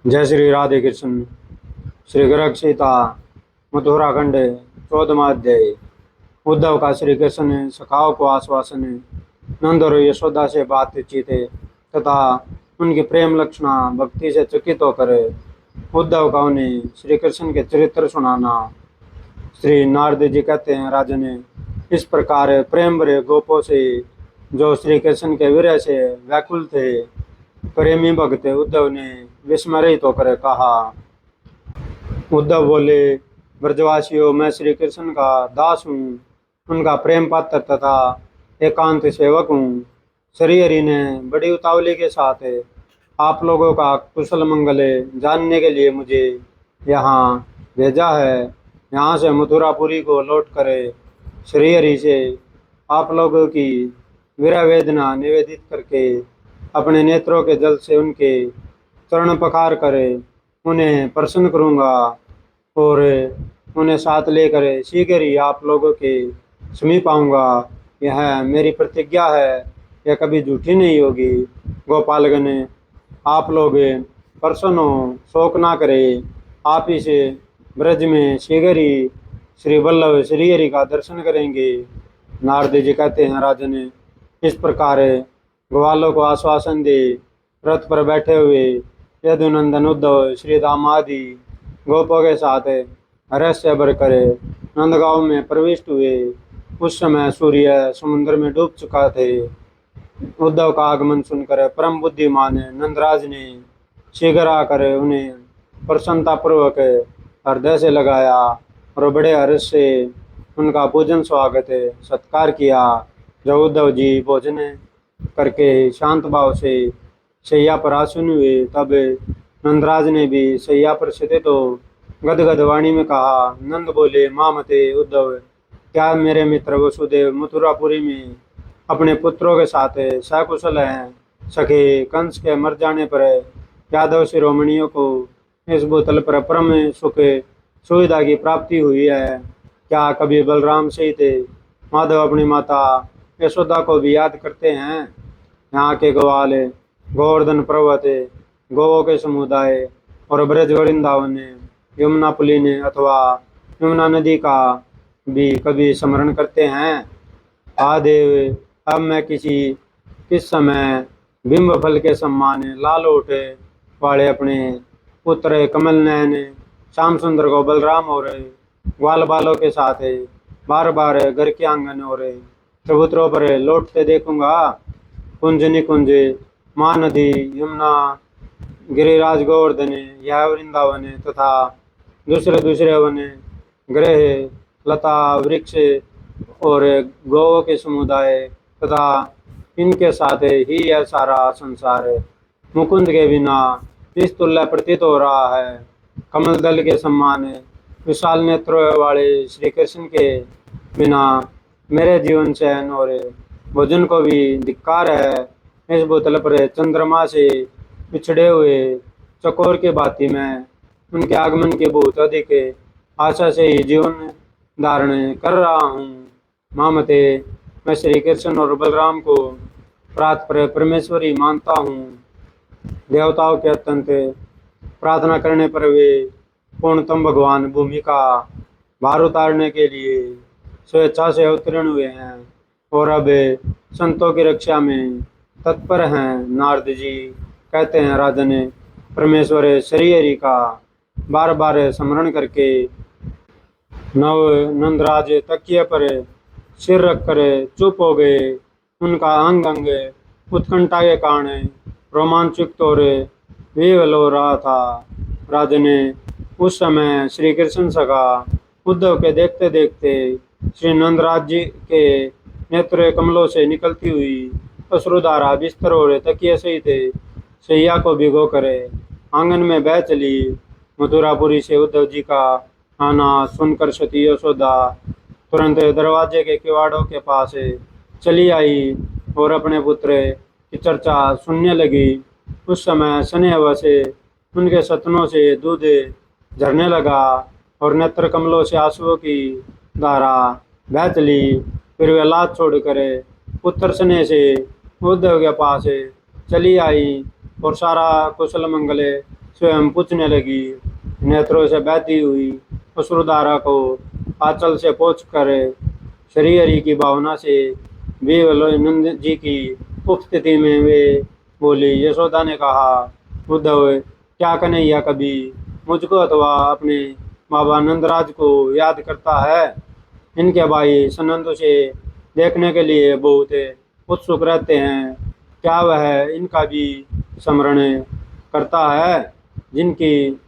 जय श्री राधे कृष्ण। श्री गर्ग सीता मथुरा खंड 14वां अध्याय। उद्धव का श्री कृष्ण ने सखाओं को आश्वासन, नंद और यशोदा से बातचीत तथा उनकी प्रेम लक्षणा भक्ति से चकित होकर उद्धव का उन्हें श्री कृष्ण के चरित्र सुनाना। श्री नारद जी कहते हैं, राजन, इस प्रकार प्रेम भरे गोपों से जो श्री कृष्ण के विरह से व्याकुल थे, प्रेमी भक्त उद्धव ने विस्मरित होकर कहा। उद्धव बोले, ब्रजवासियों, मैं श्री कृष्ण का दास हूँ, उनका प्रेम पात्र तथा एकांत सेवक हूँ। श्री हरि ने बड़ी उतावली के साथ आप लोगों का कुशल मंगल जानने के लिए मुझे यहाँ भेजा है। यहाँ से मथुरापुरी को लौट कर श्री हरि से आप लोगों की विरह वेदना निवेदित करके अपने नेत्रों के जल से उनके चरण पखार कर उन्हें प्रसन्न करूँगा और उन्हें साथ लेकर शीघ्र ही आप लोगों के समीप आऊँगा। यह मेरी प्रतिज्ञा है, यह कभी झूठी नहीं होगी। गोपालगण, आप लोग प्रसन्न हो, शोक ना करें। आप इस ब्रज में शीघ्र ही श्री वल्लभ श्री हरि का दर्शन करेंगे। नारद जी कहते हैं, राजन, इस प्रकार ग्वालों को आश्वासन दे रथ पर बैठे हुए यदुनंदन उद्धव श्री दामादि गोपों के साथ रहस्य भर कर नंदगांव में प्रविष्ट हुए। उस समय सूर्य समुद्र में डूब चुका थे। उद्धव का आगमन सुनकर परम बुद्धिमान नंदराज ने शीघ्र आकर उन्हें प्रसन्नतापूर्वक हृदय से लगाया और बड़े हर्ष से उनका पूजन स्वागत सत्कार किया। जब उद्धव जी भोजन करके शांत भाव से शैया पर आसीन हुए, तब नंदराज ने भी शैया पर स्थित तो गदगद वाणी में कहा। नंद बोले, मामते उद्धव, क्या मेरे मित्र वसुदेव मथुरापुरी में अपने पुत्रों के साथ सकुशल हैं? सखे कंस के मर जाने पर यादव शिरोमणियों को इस भूतल पर परम सुख सुविधा की प्राप्ति हुई है। क्या कभी बलराम सहित माधव अपनी माता यशोदा को भी याद करते हैं? यहाँ के ग्वाल, गोवर्धन पर्वत, गोवों के समुदाय और ब्रज वृंदावन, यमुना पुलिन अथवा यमुना नदी का भी कभी स्मरण करते हैं? आदेव, अब मैं किस समय बिंब फल के समान लाल ओठ वाले अपने पुत्र कमल नयन श्याम सुंदर को बलराम और ग्वाल बालों के साथ बार बार घर के आंगन और चबूतरों पर लौटते देखूंगा। कुंज निकुंज, महानदी, यमुना, गिरिराज, गोवर्धन, यह वृंदावन तथा दूसरे दूसरे वन, ग्रह, लता, वृक्ष और गौओं के समुदाय तथा इनके साथ ही यह सारा संसार मुकुंद के बिना इस तुल्य प्रतीत हो रहा है। कमल दल के समान विशाल नेत्रों वाले श्री कृष्ण के बिना मेरे जीवन चयन और भोजन को भी धिक्कार है। इस बोतल पर चंद्रमा से पिछड़े हुए चकोर के भांति में उनके आगमन के बहुत अधिक आशा से ही जीवन धारण कर रहा हूँ। मामते, मैं श्री कृष्ण और बलराम को प्रातः परमेश्वरी मानता हूँ। देवताओं के अत्यंत प्रार्थना करने पर वे पूर्णतम भगवान भूमि का भार उतारने के लिए स्वेच्छा से अवतीर्ण हुए हैं और अब संतों की रक्षा में तत्पर हैं। नारद जी कहते हैं, राजन, परमेश्वर श्री हरि का बार बार स्मरण करके नव नंदराज तकिए पर सिर रखकर चुप हो गए। उनका अंग अंग उत्कंठा के कारण रोमांचित और विह्वल हो रहा था। राजन, उस समय श्री कृष्ण सखा उद्धव के देखते देखते श्री नंदराज जी के नेत्र कमलों से निकलती हुई अश्रुधारा बिस्तर और तकिए सहित शैया को भिगो कर आंगन में बह चली। मथुरापुरी से उद्धव जी का आना सुनकर सती यशोदा तुरंत दरवाजे के किवाड़ों के पास चली आई और अपने पुत्र की चर्चा सुनने लगी। उस समय स्नेहवश उनके सतनों से दूध झरने लगा और नेत्र कमलों से आंसुओं की धारा बह चली। फिर वे लात छोड़कर पुत्र स्नेह से उद्धव के पास चली आई और सारा कुशल मंगल स्वयं पूछने लगी। नेत्रों से बहती हुई अश्रुधारा को आंचल से पोंछ कर श्री हरि की भावना से विवलानंद जी की उपस्थिति में वे बोली। यशोदा ने कहा, उद्धव, क्या कन्हैया कभी मुझको अथवा अपने बाबा नंदराज को याद करता है? इनके भाई सनंदु से देखने के लिए बहुत उत्सुक रहते हैं। क्या वह इनका भी स्मरण करता है? जिनकी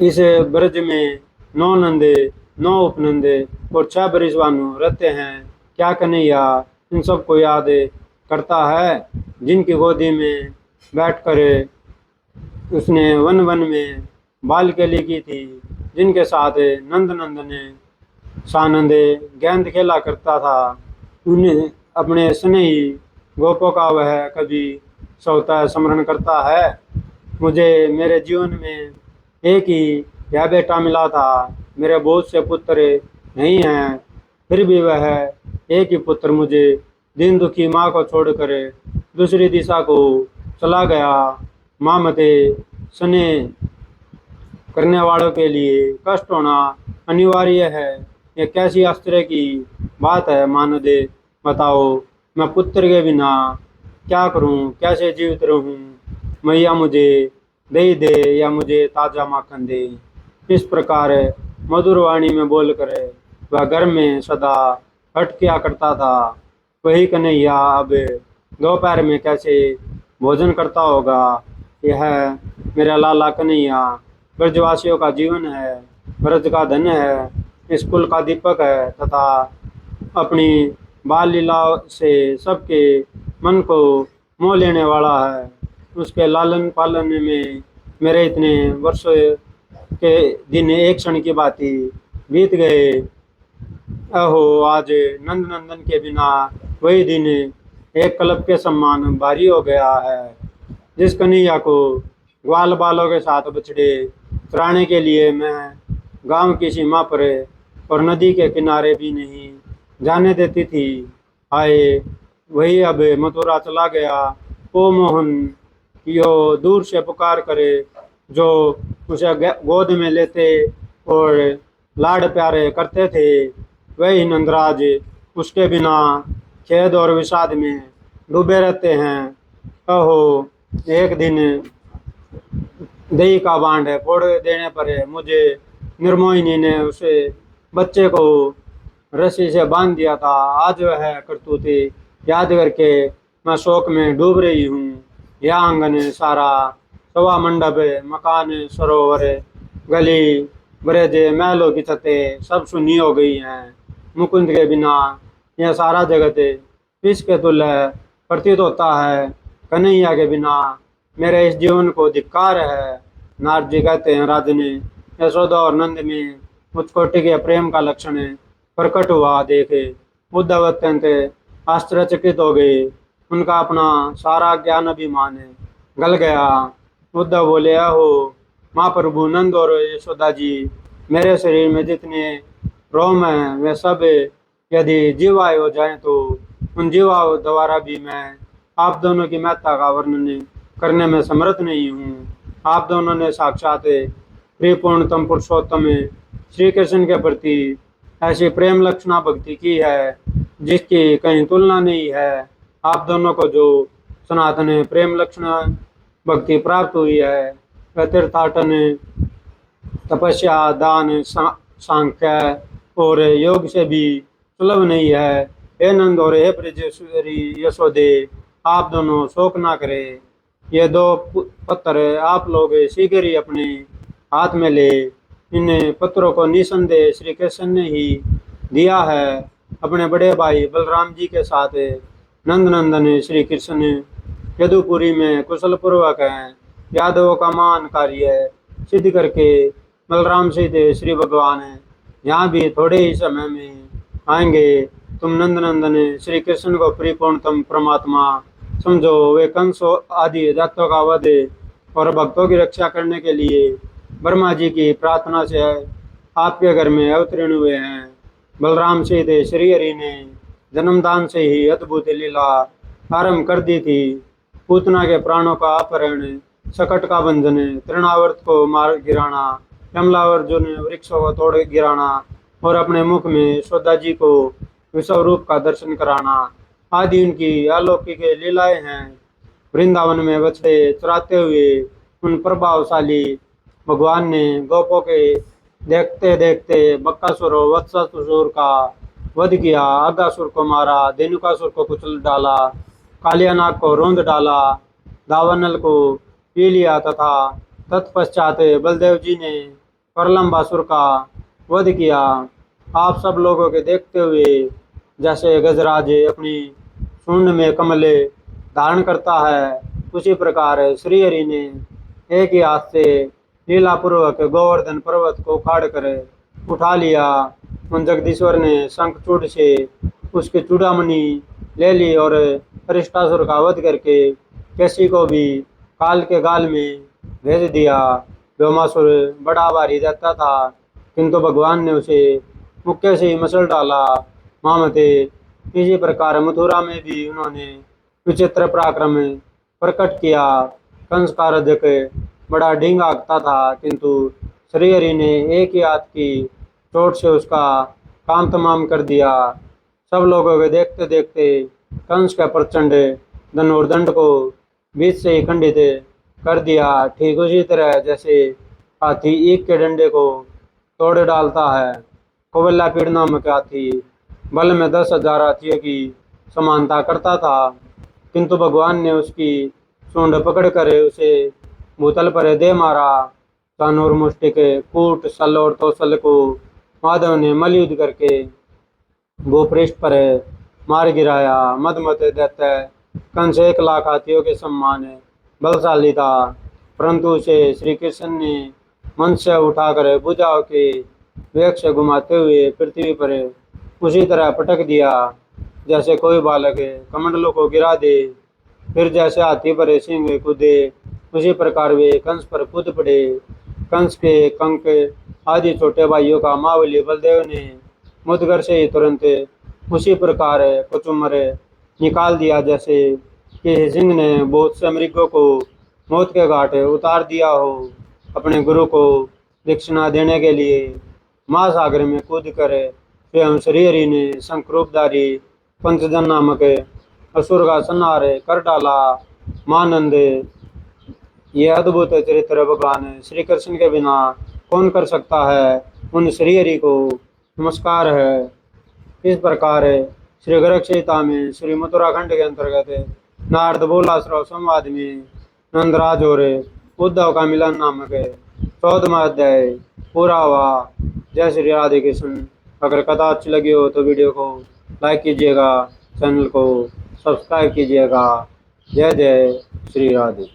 इस ब्रज में 9 नंदे, 9 उपनंदे और 6 बरिसवानु रहते हैं। क्या कन्हैया इन सबको याद करता है? जिनकी गोदी में बैठकर उसने वन वन में बाल केली की थी, जिनके साथ नंद नंदन सानंद गेंद खेला करता था, उन्हें अपने स्नेही गोपों का वह कभी स्वतः स्मरण करता है? मुझे मेरे जीवन में एक ही यह बेटा मिला था। मेरे बहुत से पुत्र नहीं हैं, फिर भी वह एक ही पुत्र मुझे दीन दुखी माँ को छोड़कर दूसरी दिशा को चला गया। माँ मते स्नेह करने वालों के लिए कष्ट होना अनिवार्य है। ये कैसी आश्चर्य की बात है। मानदे, बताओ, मैं पुत्र के बिना क्या करूं, कैसे जीवित रहूं? मैया मुझे दही दे या मुझे ताजा माखन दे। इस प्रकार मधुर वाणी में बोलकर वह घर में सदा भटकिया करता था। वही कन्हैया अब दोपहर में कैसे भोजन करता होगा। यह मेरा लाला कन्हैया ब्रजवासियों का जीवन है, ब्रज का धन है, स्कूल का दीपक है तथा अपनी बाल लीला से सबके मन को मोह लेने वाला है। उसके लालन पालन में मेरे इतने वर्षों के दिन एक क्षण की भांति बीत गए। अहो, आज नंद नंदन के बिना वही दिन एक कल्प के समान भारी हो गया है। जिस कन्हैया को ग्वाल बालों के साथ बछड़े चराने के लिए मैं गांव की सीमा पर और नदी के किनारे भी नहीं जाने देती थी, आए वही अब मथुरा चला गया। ओ मोहन, यो दूर से पुकार करे जो उसे गोद में लेते और लाड प्यारे करते थे, वही नंदराज उसके बिना खेद और विषाद में डूबे रहते हैं। अहो, एक दिन दही का बांड फोड़ देने पर मुझे निर्मोहिनी ने उसे बच्चे को रस्सी से बांध दिया था। आज वह करतूती याद करके मैं शोक में डूब रही हूँ। यह आंगन सारा, सभा मंडप, मकान, सरोवर, गली, ब्रज, महलों की छतें सब सुनी हो गई हैं। मुकुंद के बिना यह सारा जगत विष के तुल्य प्रतीत होता है। कन्हैया के बिना मेरे इस जीवन को धिक्कार है। नारद जी कहते हैं, राजन यशोदा और नंद में मुझको टिके प्रेम का लक्षण प्रकट हुआ देखे उद्धव अत्यंत आश्चर्यचकित हो गए। उनका अपना सारा ज्ञान अभिमान गल गया। उद्धव बोले, हो माँ प्रभु नंद और यशोदा जी, मेरे शरीर में जितने रोम हैं वे सब यदि जीवाएं हो जाएं तो उन जीवाओं द्वारा भी मैं आप दोनों की महत्ता का वर्णन करने में समर्थ नहीं हूँ। आप दोनों ने साक्षात प्रियपूर्णतम पुरुषोत्तम श्री कृष्ण के प्रति ऐसी प्रेम लक्षणा भक्ति की है जिसकी कहीं तुलना नहीं है। आप दोनों को जो सनातन प्रेम लक्षणा भक्ति प्राप्त हुई है वह तीर्थाटन, तपस्या, दान, सांख्य और योग से भी सुलभ नहीं है। हे नंद और हे ब्रजेश्वरी यशोदे, आप दोनों शोक ना करें। ये 2 पत्थर आप लोग शीघ्र ही अपने हाथ में ले। इन पत्रों को निसंदेह श्री कृष्ण ने ही दिया है। अपने बड़े भाई बलराम जी के साथ नंद नंदन श्री कृष्ण यदुपुरी में कुशल पूर्वक हैं। यादवों का महान कार्य सिद्ध करके बलराम सीधे श्री भगवान यहाँ भी थोड़े ही समय में आएंगे। तुम नंद नंदन श्री कृष्ण को परिपूर्णतम परमात्मा समझो। वे कंस आदि दैत्यों का वध और भक्तों की रक्षा करने के लिए ब्रह्मा जी की प्रार्थना से आपके घर में अवतीर्ण हुए हैं। बलराम सीधे श्री हरि ने जन्मदान से ही अद्भुत लीला आरंभ कर दी थी। पूतना के प्राणों का अपहरण, सकट का बंधन, तृणावर्त को मार गिराना, कमलावर्जुन वृक्षों को तोड़ गिराना और अपने मुख में यशोदा जी को विश्व रूप का दर्शन कराना आदि उनकी अलौकिक लीलाएं हैं। वृंदावन में बछड़े चराते हुए उन प्रभावशाली भगवान ने गोपों के देखते देखते बक्कासुर और वत्सासुर का वध किया, अगासुर को मारा, धेनुकासुर को कुचल डाला, कालियानाग को रोंद डाला, दावानल को पी लिया तथा तत्पश्चात बलदेव जी ने प्रलंबासुर का वध किया। आप सब लोगों के देखते हुए जैसे गजराज अपनी सूंड में कमल धारण करता है, उसी प्रकार श्री हरि ने एक ही हाथ से लीलापूर्वक गोवर्धन पर्वत को उखाड़ कर उठा लिया। उन जगदीश्वर ने शंखचूड़ से उसकी चूड़ामणि ले ली और अरिष्टासुर का वध करके केसी को भी काल के गाल में भेज दिया। व्योमासुर बड़ा भारी रहता था, किंतु भगवान ने उसे मुक्के से ही मसल डाला। मामते इसी प्रकार मथुरा में भी उन्होंने विचित्र पराक्रम प्रकट किया। कंस का रजक बड़ा ढींग आंकता था, किंतु श्रीहरि ने एक ही हाथ की चोट से उसका काम तमाम कर दिया। सब लोगों के देखते देखते कंस का प्रचंड धनुर्दंड को बीच से ही खंडित कर दिया, ठीक उसी तरह जैसे हाथी ईख के डंडे को तोड़ डालता है। कोवल्ला पीड़ नामक हाथी बल में 10,000 हाथियों की समानता करता था, किंतु भगवान ने उसकी सूंड पकड़कर उसे भूतल पर दे मारा। चानूर मुष्टिक कूट सल और तोसल को माधव ने मलयुद्ध करके भूपृष्ठ पर मार गिराया। मदमत दैत्य कंस 1,00,000 हाथियों के समान बलशाली था, परंतु उसे श्री कृष्ण ने मंच से उठाकर भुजाओं के वेग से घुमाते हुए पृथ्वी पर उसी तरह पटक दिया जैसे कोई बालक कमंडलों को गिरा दे। फिर जैसे हाथी पर सिंह कूदे, उसी प्रकार वे कंस पर कूद पड़े। कंस के कंक आदि छोटे भाइयों का महाबली बलदेव ने मुदगर से ही तुरंत उसी प्रकार कुचुमर निकाल दिया जैसे कि सिंह ने बहुत से मृगों को मौत के घाट उतार दिया हो। अपने गुरु को दक्षिणा देने के लिए महासागर में कूद कर स्वयं श्रीहरि ने शंखरूपधारी पंचजन नामक असुर का संहार कर डाला। मानंद, ये अद्भुत चरित्र भगवान श्री कृष्ण के बिना कौन कर सकता है। उन श्रीहरि को नमस्कार है। इस प्रकार श्री गर्ग संहिता में श्री मथुराखंड के अंतर्गत नारद बोलाश्रव संवाद में नंदराज और उद्धव का मिलन नामक 14वां अध्याय पूरा हुआ। जय श्री राधे कृष्ण। अगर कथा अच्छी लगी हो तो वीडियो को लाइक कीजिएगा, चैनल को सब्सक्राइब कीजिएगा। जय जय श्री राधे।